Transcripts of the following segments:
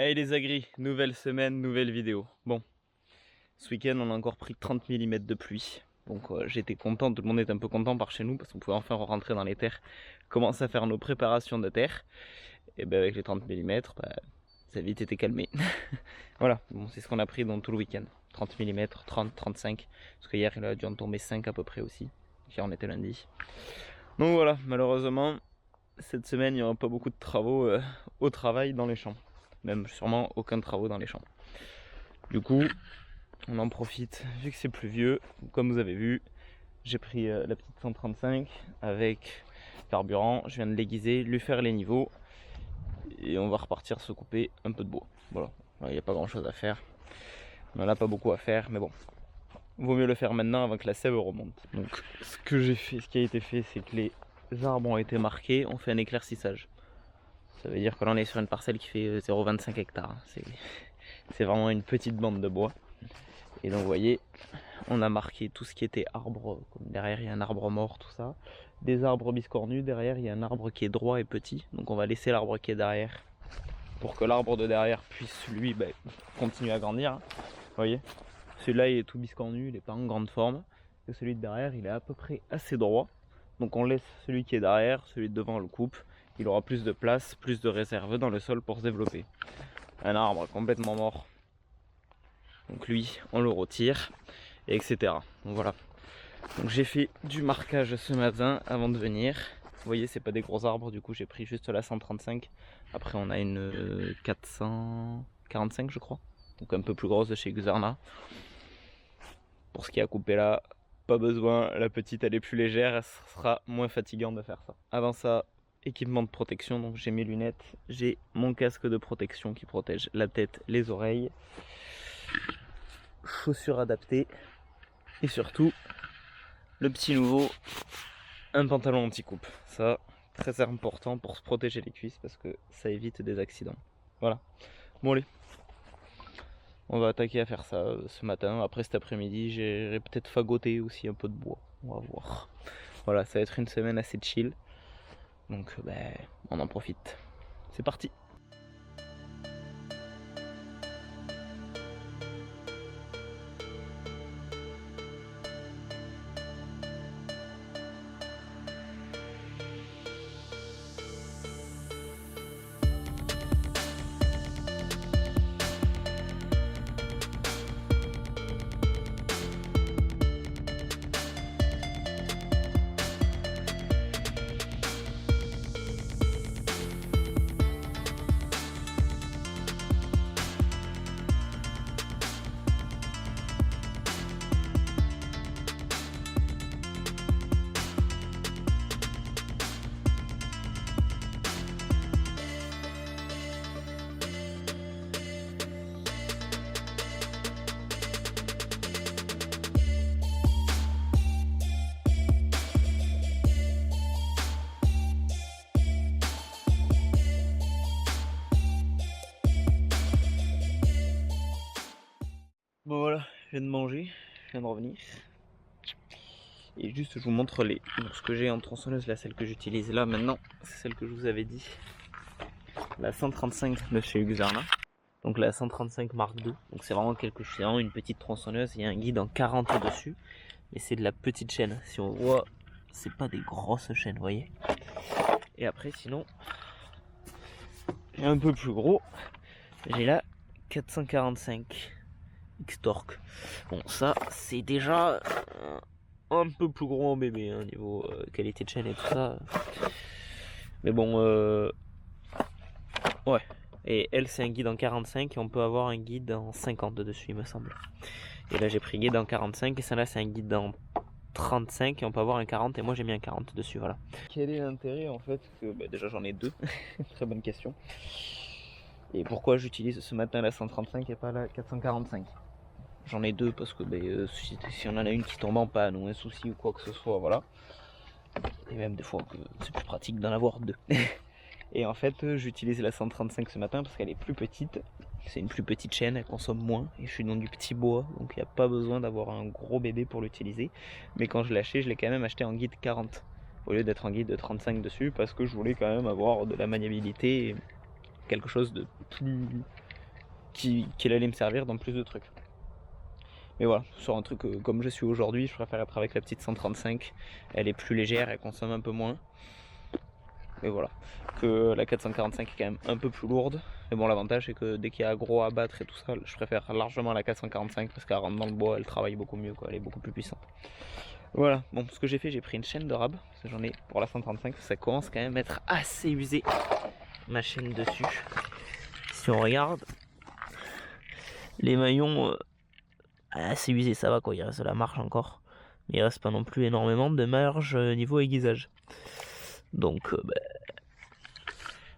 Hey les agris, nouvelle semaine, nouvelle vidéo. Bon, ce week-end on a encore pris 30 mm de pluie. Donc j'étais content, tout le monde était un peu content par chez nous parce qu'on pouvait enfin rentrer dans les terres, commencer à faire nos préparations de terre. Et ben avec les 30 mm, ça a vite été calmé. Voilà, bon, c'est ce qu'on a pris dans tout le week-end. 30 mm, 30, 35. Parce qu'hier il a dû en tomber 5 à peu près aussi. Hier on était lundi. Donc voilà, malheureusement, cette semaine il n'y aura pas beaucoup de travaux au travail dans les champs. Même sûrement aucun travaux dans les champs. Du coup, on en profite vu que c'est pluvieux. Comme vous avez vu, j'ai pris la petite 135 avec carburant. Je viens de l'aiguiser, lui faire les niveaux et on va repartir se couper un peu de bois. Voilà, il n'y a pas grand chose à faire. On n'en a pas beaucoup à faire, mais bon, vaut mieux le faire maintenant avant que la sève remonte. Donc, ce que j'ai fait, ce qui a été fait, c'est que les arbres ont été marqués. On fait un éclaircissage. Ça veut dire que là on est sur une parcelle qui fait 0,25 hectares. C'est vraiment une petite bande de bois. Et donc vous voyez, on a marqué tout ce qui était arbre, comme derrière il y a un arbre mort, tout ça. Des arbres biscornus, derrière il y a un arbre qui est droit et petit. Donc on va laisser l'arbre qui est derrière pour que l'arbre de derrière puisse lui continuer à grandir. Vous voyez, celui-là il est tout biscornu, il n'est pas en grande forme. Et celui de derrière il est à peu près assez droit. Donc on laisse celui qui est derrière, celui de devant on le coupe. Il aura plus de place, plus de réserve dans le sol pour se développer. Un arbre complètement mort, donc lui on le retire, etc. Donc voilà. Donc j'ai fait du marquage ce matin avant de venir. Vous voyez, c'est pas des gros arbres, du coup j'ai pris juste la 135. Après on a une 445 je crois, donc un peu plus grosse de chez Xarna. Pour ce qui a coupé là, pas besoin, la petite elle est plus légère, ce sera moins fatigant de faire ça. Avant ça, équipement de protection, donc j'ai mes lunettes, j'ai mon casque de protection qui protège la tête, les oreilles, chaussures adaptées et surtout le petit nouveau, un pantalon anti-coupe. Ça, très important pour se protéger les cuisses parce que ça évite des accidents. Voilà. Bon allez, on va attaquer à faire ça ce matin. Après cet après-midi, j'irai peut-être fagoter aussi un peu de bois. On va voir. Voilà, ça va être une semaine assez chill. Donc on en profite. C'est parti. Bon voilà, je viens de manger, je viens de revenir. Et juste je vous montre ce que j'ai en tronçonneuse, là, celle que j'utilise là maintenant, c'est celle que je vous avais dit. La 135 de chez Xarna. Donc la 135 Mark II. Donc c'est vraiment quelque chose, une petite tronçonneuse, il y a un guide en 40 dessus. Mais c'est de la petite chaîne. Si on voit, c'est pas des grosses chaînes, vous voyez. Et après sinon, un peu plus gros, j'ai la 445 X-Torque. Bon ça c'est déjà un peu plus gros en bébé hein, niveau qualité de chaîne et tout ça. Mais bon ouais. Et elle c'est un guide en 45 et on peut avoir un guide en 50 dessus il me semble. Et là j'ai pris guide en 45 et celle-là c'est un guide en 35 et on peut avoir un 40 et moi j'ai mis un 40 dessus, voilà. Quel est l'intérêt en fait que déjà j'en ai deux. Très bonne question. Et pourquoi j'utilise ce matin la 135 et pas la 445? J'en ai deux parce que si on en a une qui tombe en panne ou un souci ou quoi que ce soit, voilà. Et même des fois que c'est plus pratique d'en avoir deux. Et en fait j'utilise la 135 ce matin parce qu'elle est plus petite. C'est une plus petite chaîne, elle consomme moins et je suis dans du petit bois, donc il n'y a pas besoin d'avoir un gros bébé pour l'utiliser. Mais quand je l'ai acheté, je l'ai quand même acheté en guide 40 au lieu d'être en guide de 35 dessus parce que je voulais quand même avoir de la maniabilité, quelque chose de plus qu'il allait me servir dans plus de trucs. Mais voilà, sur un truc comme je suis aujourd'hui, je préfère être avec la petite 135. Elle est plus légère, elle consomme un peu moins. Mais voilà, que la 445 est quand même un peu plus lourde. Mais bon, l'avantage c'est que dès qu'il y a gros à battre et tout ça, je préfère largement la 445 parce qu'elle rentre dans le bois, elle travaille beaucoup mieux, quoi. Elle est beaucoup plus puissante. Voilà, bon, ce que j'ai fait, j'ai pris une chaîne de rab, parce que j'en ai pour la 135, ça commence quand même à être assez usé, ma chaîne dessus. Si on regarde, les maillons assez usés, ça va quoi, il reste de la marge encore. Mais il reste pas non plus énormément de marge niveau aiguisage. Donc,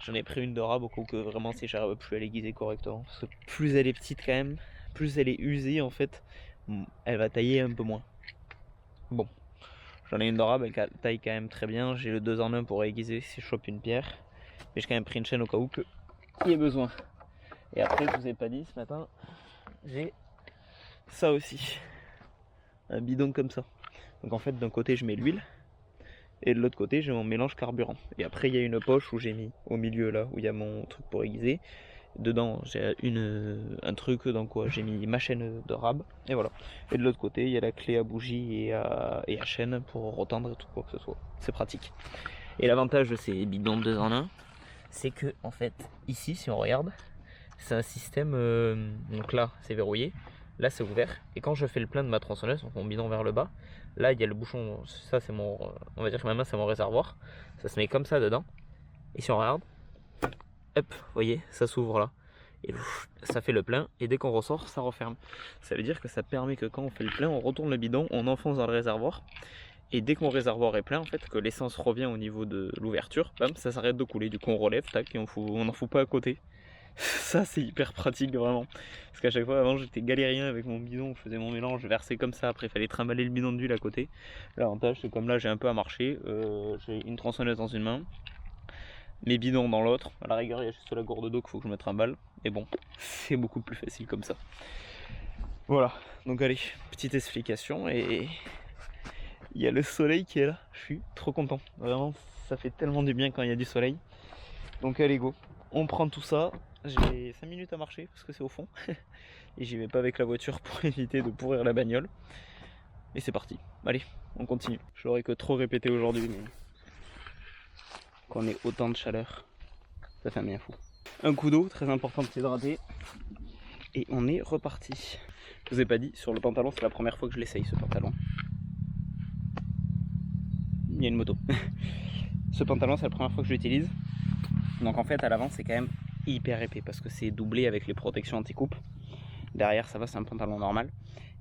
j'en ai pris une de rab au coup que vraiment si j'arrive plus à l'aiguiser correctement. Parce que plus elle est petite quand même, plus elle est usée en fait, elle va tailler un peu moins. Bon, j'en ai une de rab, elle taille quand même très bien. J'ai le 2 en 1 pour aiguiser si je chope une pierre. Mais j'ai quand même pris une chaîne au cas où il y ait besoin. Et après, je vous ai pas dit, ce matin, j'ai ça aussi. Un bidon comme ça. Donc en fait, d'un côté, je mets l'huile. Et de l'autre côté, j'ai mon mélange carburant. Et après, il y a une poche où j'ai mis au milieu là, où il y a mon truc pour aiguiser. Dedans, j'ai un truc dans quoi j'ai mis ma chaîne de rab. Et voilà. Et de l'autre côté, il y a la clé à bougie et à chaîne pour retendre et tout quoi que ce soit. C'est pratique. Et l'avantage de ces bidons 2 en 1, c'est que en fait, ici, si on regarde, c'est un système. Donc là, c'est verrouillé. Là, c'est ouvert. Et quand je fais le plein de ma tronçonneuse, donc mon bidon vers le bas, là, il y a le bouchon. Ça, c'est mon. On va dire que ma main, c'est mon réservoir. Ça se met comme ça dedans. Et si on regarde, hop, vous voyez, ça s'ouvre là. Et ça fait le plein. Et dès qu'on ressort, ça referme. Ça veut dire que ça permet que quand on fait le plein, on retourne le bidon, on enfonce dans le réservoir. Et dès que mon réservoir est plein, en fait, que l'essence revient au niveau de l'ouverture, bam, ça s'arrête de couler. Du coup, on relève, tac, et on n'en fout pas à côté. Ça, c'est hyper pratique, vraiment. Parce qu'à chaque fois, avant, j'étais galérien avec mon bidon. Je faisais mon mélange, je versais comme ça. Après, il fallait trimballer le bidon d'huile à côté. L'avantage, c'est comme là, j'ai un peu à marcher. J'ai une tronçonneuse dans une main, mes bidons dans l'autre. À la rigueur, il y a juste la gourde d'eau qu'il faut que je me trimballe. Et bon, c'est beaucoup plus facile comme ça. Voilà. Donc, allez, petite explication. Et il y a le soleil qui est là. Je suis trop content. Vraiment, ça fait tellement du bien quand il y a du soleil. Donc, allez, go. On prend tout ça. J'ai 5 minutes à marcher parce que c'est au fond. Et j'y vais pas avec la voiture pour éviter de pourrir la bagnole. Et c'est parti. Allez, on continue. Je l'aurais que trop répété aujourd'hui, mais qu'on ait autant de chaleur, ça fait un bien fou. Un coup d'eau, très important de s'hydrater. Et on est reparti. Je vous ai pas dit, sur le pantalon, c'est la première fois que je l'essaye, ce pantalon. Il y a une moto. Ce pantalon, c'est la première fois que je l'utilise. Donc en fait, à l'avant, c'est quand même hyper épais parce que c'est doublé avec les protections anti-coupe. Derrière, ça va, c'est un pantalon normal.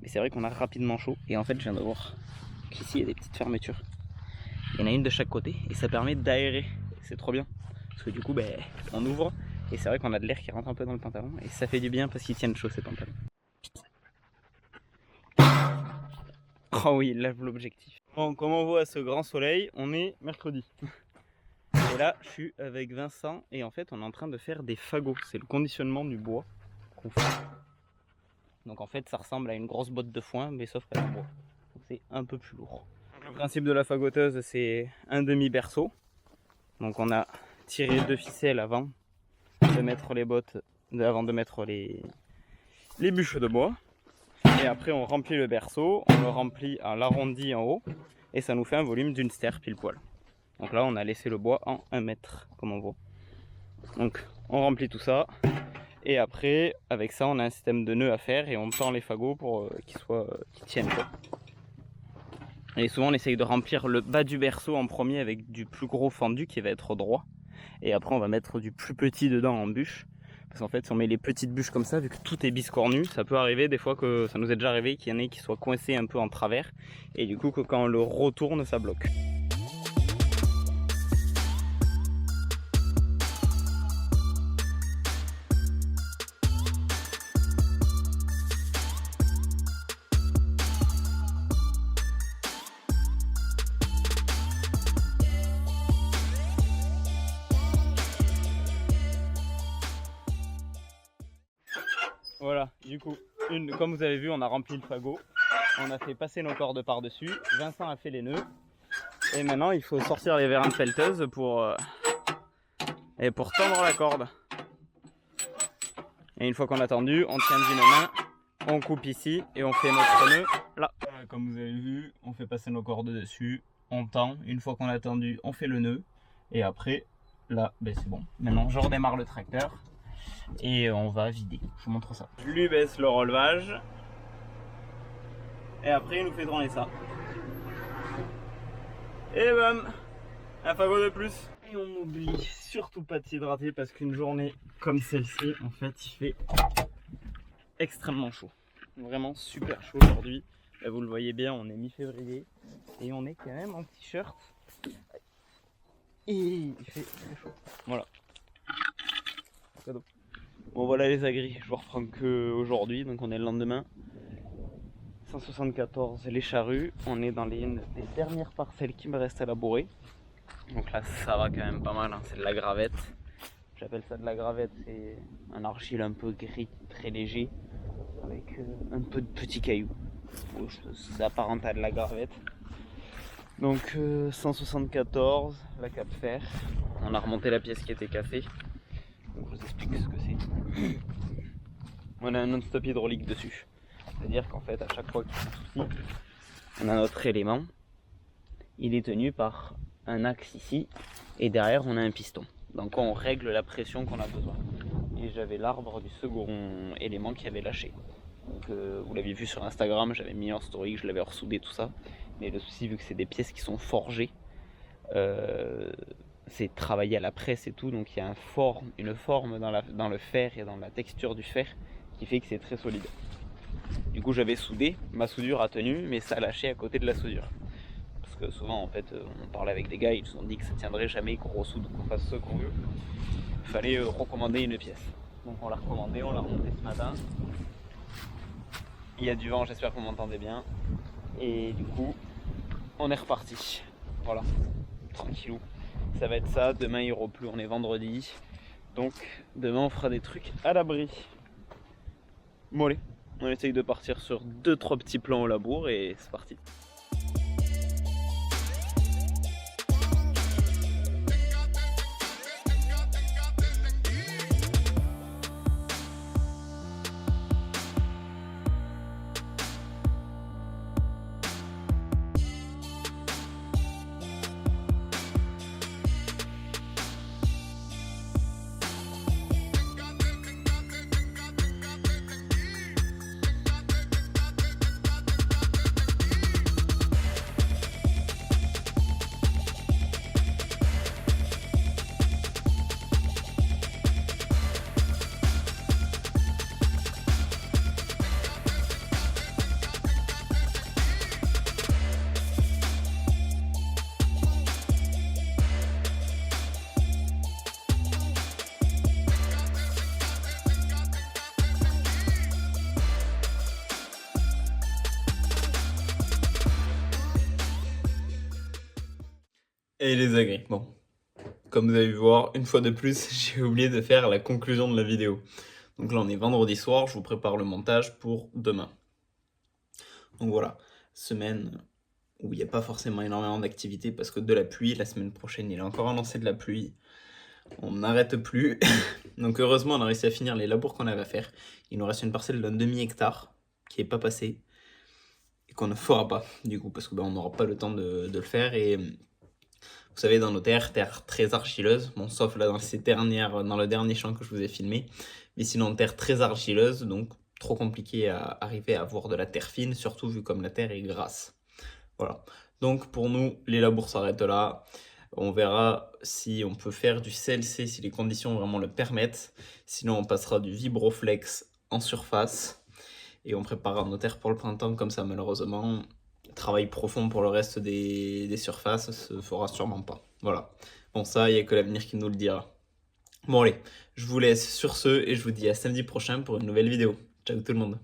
Mais c'est vrai qu'on a rapidement chaud. Et en fait, je viens de voir qu'ici, il y a des petites fermetures. Il y en a une de chaque côté et ça permet d'aérer. C'est trop bien. Parce que du coup, on ouvre et c'est vrai qu'on a de l'air qui rentre un peu dans le pantalon. Et ça fait du bien parce qu'ils tiennent chaud, ces pantalons. Oh oui, lève l'objectif. Bon, comme on voit ce grand soleil, on est mercredi. Et là, je suis avec Vincent et en fait, on est en train de faire des fagots. C'est le conditionnement du bois qu'on fait. Donc en fait, ça ressemble à une grosse botte de foin, mais sauf qu'elle est en bois. Donc c'est un peu plus lourd. Le principe de la fagoteuse, c'est un demi-berceau. Donc on a tiré 2 ficelles avant de mettre les bottes, avant de mettre les bûches de bois. Et après, on remplit le berceau, on le remplit à l'arrondi en haut, et ça nous fait un volume d'une stère pile poil. Donc là, on a laissé le bois en 1 mètre, comme on voit. Donc, on remplit tout ça. Et après, avec ça, on a un système de nœuds à faire et on tend les fagots pour qu'ils tiennent, quoi. Et souvent, on essaye de remplir le bas du berceau en premier avec du plus gros fendu qui va être droit. Et après, on va mettre du plus petit dedans en bûche. Parce qu'en fait, si on met les petites bûches comme ça, vu que tout est biscornu, ça peut arriver des fois que ça nous est déjà arrivé qu'il y en ait qui soient coincés un peu en travers. Et du coup, que quand on le retourne, ça bloque. Voilà, du coup, comme vous avez vu, on a rempli le fagot, on a fait passer nos cordes par-dessus, Vincent a fait les nœuds, et maintenant il faut sortir les vérins de pelleteuse pour tendre la corde. Et une fois qu'on a tendu, on tient d'une main, on coupe ici et on fait notre nœud là. Voilà, comme vous avez vu, on fait passer nos cordes dessus, on tend. Une fois qu'on a tendu, on fait le nœud. Et après, là, ben c'est bon. Maintenant, je redémarre le tracteur et on va vider. Je vous montre ça. Je lui baisse le relevage. Et après, il nous fait tourner ça. Et bam, un fagot de plus. Et on n'oublie surtout pas de s'hydrater parce qu'une journée comme celle-ci, en fait, il fait extrêmement chaud. Vraiment super chaud aujourd'hui. Là, vous le voyez bien, on est mi-février et on est quand même en t-shirt. Et il fait très chaud. Voilà. Cadeau. Bon voilà les agris, je vous reprends que aujourd'hui, donc on est le lendemain. 174 les charrues, on est dans les dernières parcelles qui me restent à labourer. Donc là ça va quand même pas mal, hein. C'est de la gravette. J'appelle ça de la gravette, c'est un argile un peu gris, très léger, avec un peu de petits cailloux. Ça s'apparente à de la gravette. Donc 174, la cape fer. On a remonté la pièce qui était cassée. Donc je vous explique ce que c'est. On a un non-stop hydraulique dessus. C'est-à-dire qu'en fait à chaque fois qu'il y a un souci, on a notre élément. Il est tenu par un axe ici et derrière on a un piston. Donc on règle la pression qu'on a besoin. Et j'avais l'arbre du second élément qui avait lâché. Donc vous l'avez vu sur Instagram, j'avais mis en story, je l'avais ressoudé tout ça. Mais le souci, vu que c'est des pièces qui sont forgées, c'est travaillé à la presse et tout, donc il y a une forme dans le fer et dans la texture du fer qui fait que c'est très solide. Du coup j'avais soudé, ma soudure a tenu, mais ça a lâché à côté de la soudure. Parce que souvent en fait on parlait avec des gars, ils nous ont dit que ça tiendrait jamais, qu'on ressoude, qu'on fasse ce qu'on veut. Il fallait recommander une pièce. Donc on l'a recommandé, on l'a remonté ce matin. Il y a du vent, j'espère que vous m'entendez bien. Et du coup, on est reparti. Voilà, tranquillou. Ça va être ça. Demain, il repleut, on est vendredi. Donc, demain, on fera des trucs à l'abri. Bon, allez, on essaye de partir sur 2-3 petits plans au labour et c'est parti. Et les agrès. Bon, comme vous avez pu voir, une fois de plus, j'ai oublié de faire la conclusion de la vidéo. Donc là, on est vendredi soir, je vous prépare le montage pour demain. Donc voilà, semaine où il n'y a pas forcément énormément d'activité parce que de la pluie, la semaine prochaine, il est encore annoncé de la pluie. On n'arrête plus. Donc heureusement, on a réussi à finir les labours qu'on avait à faire. Il nous reste une parcelle d'un demi-hectare qui n'est pas passée et qu'on ne fera pas, du coup, parce qu'on n'aura pas le temps de le faire. Et vous savez, dans nos terres très argileuses, bon, sauf là dans le dernier champ que je vous ai filmé, mais sinon terre très argileuse, donc trop compliqué à arriver à avoir de la terre fine, surtout vu comme la terre est grasse. Voilà. Donc pour nous, les labours s'arrêtent là. On verra si on peut faire du CLC, si les conditions vraiment le permettent. Sinon, on passera du Vibroflex en surface. Et on préparera nos terres pour le printemps, comme ça, malheureusement. Travail profond pour le reste des surfaces se fera sûrement pas. Voilà. Bon, ça, il n'y a que l'avenir qui nous le dira. Bon, allez, je vous laisse sur ce et je vous dis à samedi prochain pour une nouvelle vidéo. Ciao tout le monde.